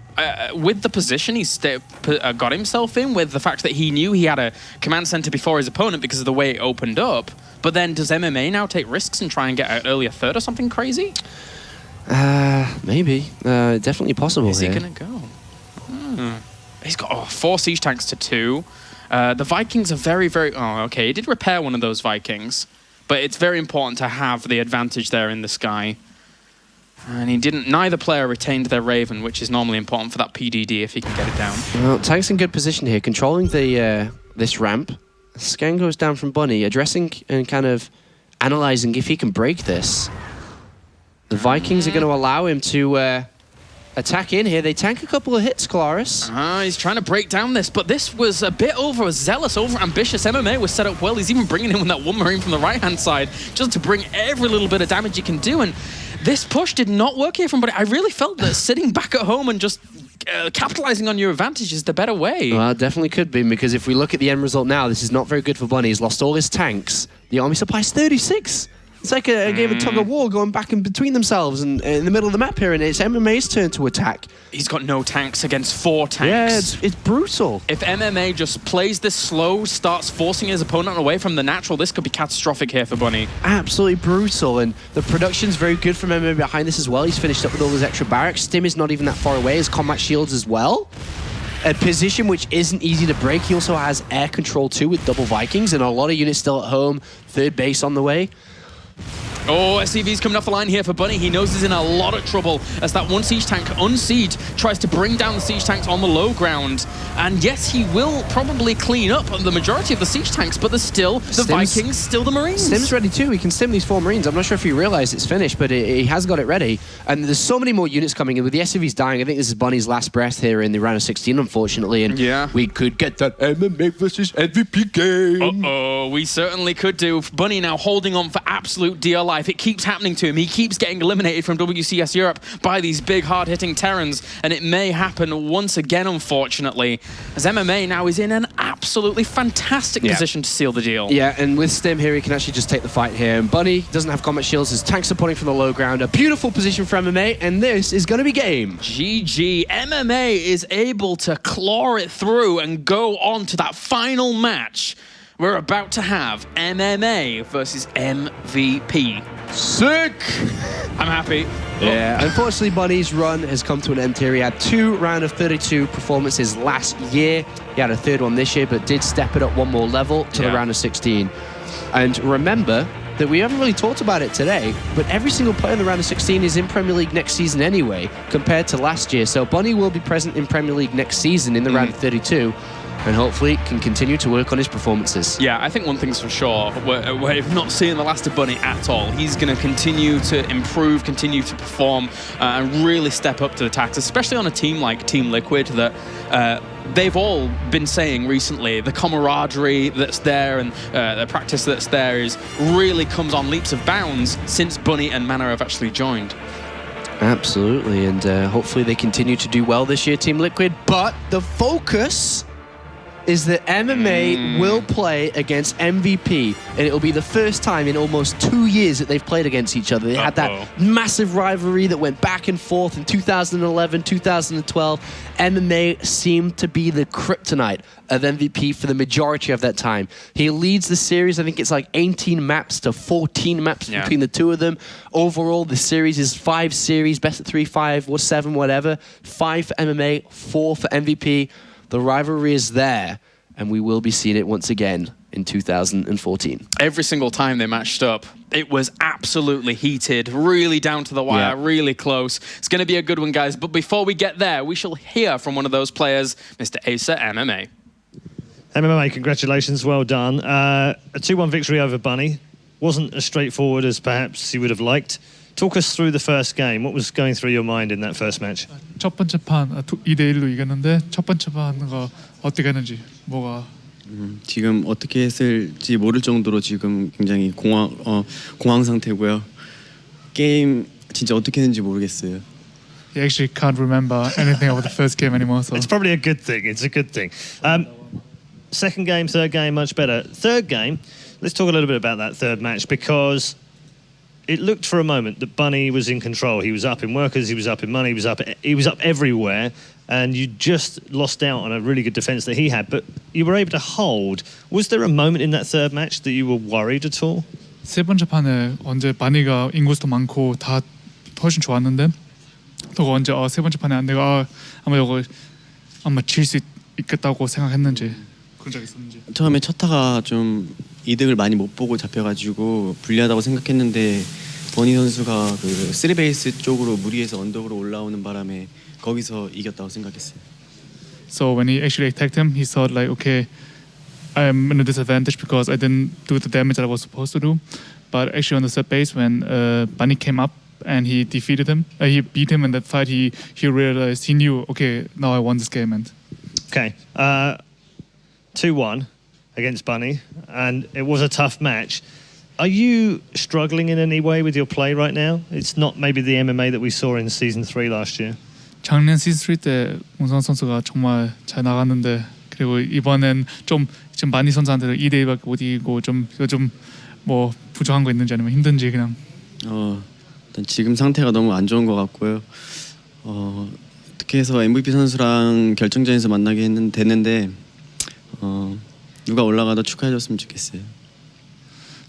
With the position he's got himself in, with the fact that he knew he had a command center before his opponent because of the way it opened up, but then does MMA now take risks and try and get an earlier third or something crazy? Maybe. Definitely possible. Is he going to go? He's got 4 siege tanks to 2. The Vikings are very, very... Oh, okay, he did repair one of those Vikings. But it's very important to have the advantage there in the sky. And he didn't... Neither player retained their Raven, which is normally important for that PDD if he can get it down. Well, Tank's in good position here, controlling the this ramp. Scan goes down from Bunny, addressing and kind of analyzing if he can break this. The Vikings are going to allow him to attack in here. They tank a couple of hits, Claris. He's trying to break down this, but this was a bit overzealous, over-ambitious. MMA was set up well. He's even bringing in with that one Marine from the right-hand side just to bring every little bit of damage he can do. And this push did not work here from Bunny. I really felt that sitting back at home and just capitalizing on your advantage is the better way. Well, it definitely could be, because if we look at the end result now, this is not very good for Bunny. He's lost all his tanks. The army supply is 36. It's like a game of tug of war going back in between themselves and in the middle of the map here, and it's MMA's turn to attack. He's got no tanks against 4 tanks. Yeah, it's brutal. If MMA just plays this slow, starts forcing his opponent away from the natural, this could be catastrophic here for Bunny. Absolutely brutal, and the production's very good from MMA behind this as well. He's finished up with all his extra barracks. Stim is not even that far away. His combat shields as well. A position which isn't easy to break. He also has air control too with double Vikings, and a lot of units still at home. Third base on the way. Oh, SCV's coming off the line here for Bunny. He knows he's in a lot of trouble as that one siege tank, Unsiege, tries to bring down the siege tanks on the low ground. And yes, he will probably clean up the majority of the siege tanks, but there's still the Vikings, still the Marines. Stim's ready too. He can stim these 4 Marines. I'm not sure if he realized it's finished, but he has got it ready. And there's so many more units coming in. With the SCVs dying, I think this is Bunny's last breath here in the round of 16, unfortunately. And yeah, we could get that MMA versus MVP game. Uh-oh, we certainly could do. Bunny now holding on for absolute dear life. It keeps happening to him. He keeps getting eliminated from WCS Europe by these big, hard-hitting Terrans, and it may happen once again, unfortunately, as MMA now is in an absolutely fantastic position to seal the deal. Yeah, and with Stim here, he can actually just take the fight here. And Bunny doesn't have combat shields. His tanks supporting from the low ground. A beautiful position for MMA, and this is going to be game. GG. MMA is able to claw it through and go on to that final match. We're about to have MMA versus MVP. Sick! I'm happy. Yeah, unfortunately, Bunny's run has come to an end here. He had 2 round of 32 performances last year. He had a 3rd one this year, but did step it up 1 more level to the round of 16. And remember that we haven't really talked about it today, but every single player in the round of 16 is in Premier League next season anyway, compared to last year. So Bunny will be present in Premier League next season in the round of 32. And hopefully can continue to work on his performances. Yeah, I think one thing's for sure, we're not seeing the last of Bunny at all. He's going to continue to improve, continue to perform, and really step up to the task, especially on a team like Team Liquid that they've all been saying recently. The camaraderie that's there and the practice that's there really comes on leaps of bounds since Bunny and Mana have actually joined. Absolutely, and hopefully they continue to do well this year, Team Liquid. But the focus is that MMA will play against MVP, and it'll be the first time in almost 2 years that they've played against each other. They had that massive rivalry that went back and forth in 2011, 2012. MMA seemed to be the kryptonite of MVP for the majority of that time. He leads the series. I think it's like 18 maps to 14 maps between the two of them. Overall, the series is 5 series, best of 3, 5, or 7, whatever. 5 for MMA, 4 for MVP. The rivalry is there, and we will be seeing it once again in 2014. Every single time they matched up, it was absolutely heated, really down to the wire, really close. It's going to be a good one, guys. But before we get there, we shall hear from one of those players, Mr. Asa MMA. MMA, congratulations, well done. A 2-1 victory over Bunny. Wasn't as straightforward as perhaps you would have liked. Talk us through the first game. What was going through your mind in that first match? 첫 번째 판 2대1로 이겼는데 첫 번째 판가 어떻게 했는지 뭐가 지금 어떻게 했을지 모를 정도로 지금 굉장히 공황 상태고요. 게임 진짜 어떻게 했는지 모르겠어요. He actually can't remember anything about the first game anymore. So it's probably a good thing. It's a good thing. Second game, third game, much better. Third game, let's talk a little bit about that third match, because it looked for a moment that Bunny was in control. He was up in workers, he was up in money, he was up everywhere, and you just lost out on a really good defense that he had, but you were able to hold. Was there a moment in that third match that you were worried at all? 세 번째 판에 언제 바니가 인구수도 많고 다 훨씬 좋았는데 또 언제 세 번째 판에 내가 아마 이거 아마 질 수 있겠다고 생각했는지 그런 적 있었는지. 처음에 첫 타가 좀 이득을 많이 못 보고 잡혀가지고 불리하다고 생각했는데 버니 선수가 그 3베이스 쪽으로 무리해서 언덕으로 올라오는 바람에 거기서 이겼다고 생각했어요. So when he actually attacked him, he thought like, okay, I'm in a disadvantage because I didn't do the damage that I was supposed to do. But actually on the third base, when Bunny came up and he defeated him, he beat him in that fight, he realized, he knew, okay, now I won this game. And Okay, 2-1 against Bunny, and it was a tough match. Are you struggling in any way with your play right now? It's not maybe the MMA that we saw in season 3 last year. 작년 시즌 3 때 문성 선수가 정말 잘 나갔는데 그리고 이번엔 좀 지금 많이 선수한테도 2대1밖에 못 이기고 좀 요즘 뭐 부족한 거 있는지 아니면 힘든지 그냥 일단 지금 상태가 너무 안 좋은 것 같고요. 어떻게 해서 MVP 선수랑 결정전에서 만나게 됐는데 누가 올라가도 축하해줬으면 좋겠어요.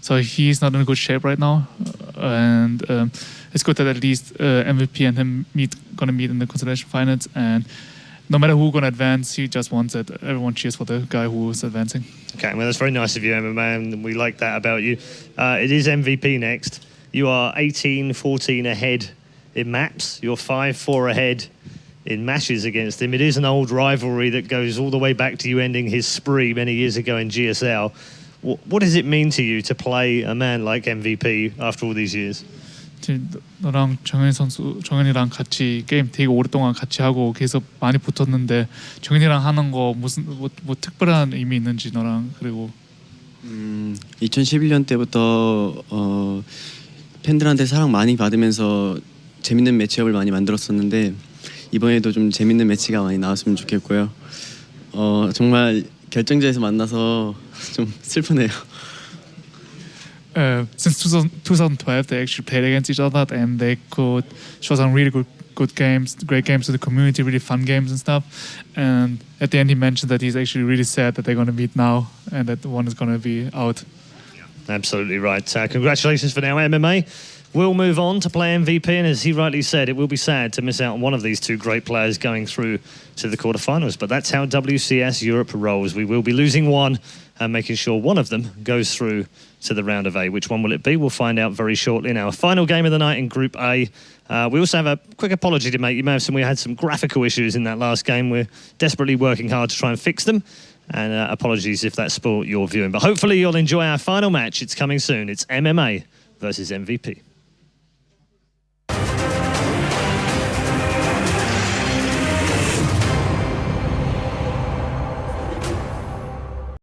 So he's not in a good shape right now, and it's good that at least MVP and him gonna meet in the consolation finals. And no matter who's gonna advance, he just wants that everyone cheers for the guy who's advancing. Okay, well that's very nice of you, MMA, and we like that about you. It is MVP next. You are 18-14 ahead in maps. You're 5-4 ahead in matches against him. It is an old rivalry that goes all the way back to you ending his spree many years ago in GSL. What does it mean to you to play a man like MVP after all these years? 너랑 정현이랑 같이 게임 되게 오랫동안 같이 하고 계속 많이 붙었는데 정현이랑 하는 거 무슨 뭐 특별한 의미 있는지 너랑 그리고 2011년 때부터 팬들한테 사랑 많이 받으면서 재밌는 매치업을 많이 만들었었는데 이번에도 좀 재밌는 매치가 많이 나왔으면 좋겠고요. 정말 결정전에서 만나서 좀 슬프네요. Since 2012, they actually played against each other, and they could show some really good games, great games to the community, really fun games and stuff. And at the end, he mentioned that he's actually really sad that they're going to meet now, and that one is going to be out. Absolutely right. Congratulations for now, MMA. We'll move on to play MVP, and as he rightly said, it will be sad to miss out on one of these two great players going through to the quarterfinals, but that's how WCS Europe rolls. We will be losing one and making sure one of them goes through to the round of 8. Which one will it be? We'll find out very shortly. Now, final game of the night in Group A. We also have a quick apology to make. You may have seen we had some graphical issues in that last game. We're desperately working hard to try and fix them. And apologies if that spoiled your viewing. But hopefully you'll enjoy our final match. It's coming soon. It's MMA versus MVP.